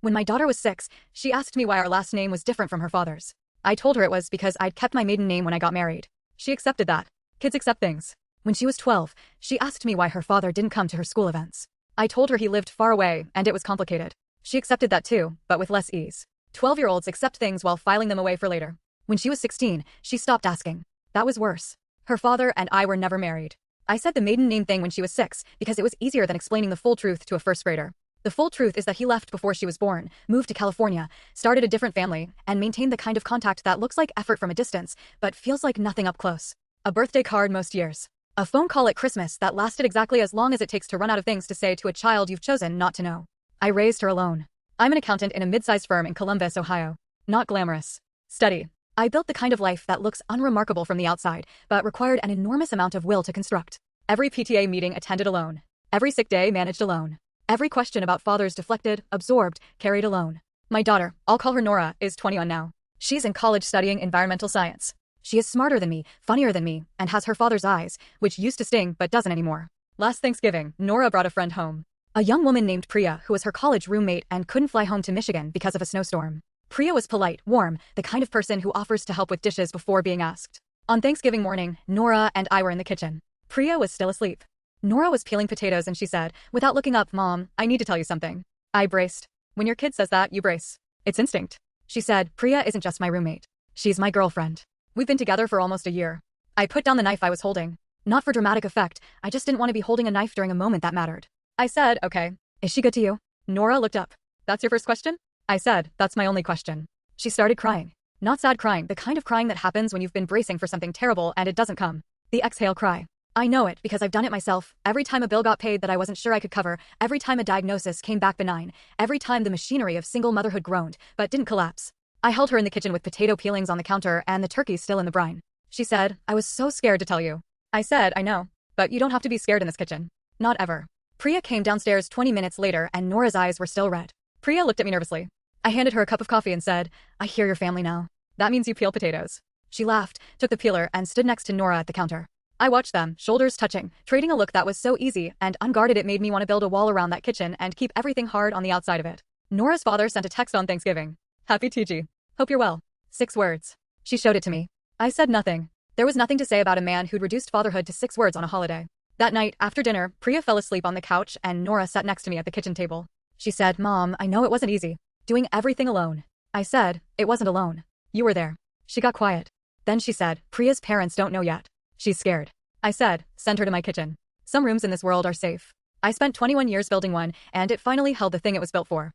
When my daughter was 6, she asked me why our last name was different from her father's. I told her it was because I'd kept my maiden name when I got married. She accepted that. Kids accept things. When she was 12, she asked me why her father didn't come to her school events. I told her he lived far away and it was complicated. She accepted that too, but with less ease. 12-year-olds accept things while filing them away for later. When she was 16, she stopped asking. That was worse. Her father and I were never married. I said the maiden name thing when she was 6 because it was easier than explaining the full truth to a first grader. The full truth is that he left before she was born, moved to California, started a different family, and maintained the kind of contact that looks like effort from a distance, but feels like nothing up close. A birthday card most years. A phone call at Christmas that lasted exactly as long as it takes to run out of things to say to a child you've chosen not to know. I raised her alone. I'm an accountant in a mid-sized firm in Columbus, Ohio. Not glamorous. Steady. I built the kind of life that looks unremarkable from the outside, but required an enormous amount of will to construct. Every PTA meeting attended alone. Every sick day managed alone. Every question about fathers deflected, absorbed, carried alone. My daughter, I'll call her Nora, is 21 now. She's in college studying environmental science. She is smarter than me, funnier than me, and has her father's eyes, which used to sting but doesn't anymore. Last Thanksgiving, Nora brought a friend home. A young woman named Priya who was her college roommate and couldn't fly home to Michigan because of a snowstorm. Priya was polite, warm, the kind of person who offers to help with dishes before being asked. On Thanksgiving morning, Nora and I were in the kitchen. Priya was still asleep. Nora was peeling potatoes and she said, without looking up, Mom, I need to tell you something. I braced. When your kid says that, you brace. It's instinct. She said, Priya isn't just my roommate. She's my girlfriend. We've been together for almost a year. I put down the knife I was holding. Not for dramatic effect, I just didn't want to be holding a knife during a moment that mattered. I said, okay. Is she good to you? Nora looked up. That's your first question? I said, that's my only question. She started crying. Not sad crying, the kind of crying that happens when you've been bracing for something terrible and it doesn't come. The exhale cry. I know it because I've done it myself. Every time a bill got paid that I wasn't sure I could cover, every time a diagnosis came back benign, every time the machinery of single motherhood groaned, but didn't collapse. I held her in the kitchen with potato peelings on the counter and the turkey still in the brine. She said, I was so scared to tell you. I said, I know. But you don't have to be scared in this kitchen. Not ever. Priya came downstairs 20 minutes later and Nora's eyes were still red. Priya looked at me nervously. I handed her a cup of coffee and said, I hear your family now. That means you peel potatoes. She laughed, took the peeler, and stood next to Nora at the counter. I watched them, shoulders touching, trading a look that was so easy and unguarded it made me want to build a wall around that kitchen and keep everything hard on the outside of it. Nora's father sent a text on Thanksgiving. Happy TG. Hope you're well. 6 words. She showed it to me. I said nothing. There was nothing to say about a man who'd reduced fatherhood to 6 words on a holiday. That night, after dinner, Priya fell asleep on the couch and Nora sat next to me at the kitchen table. She said, Mom, I know it wasn't easy. Doing everything alone. I said, it wasn't alone. You were there. She got quiet. Then she said, Priya's parents don't know yet. She's scared. I said, send her to my kitchen. Some rooms in this world are safe. I spent 21 years building one, and it finally held the thing it was built for.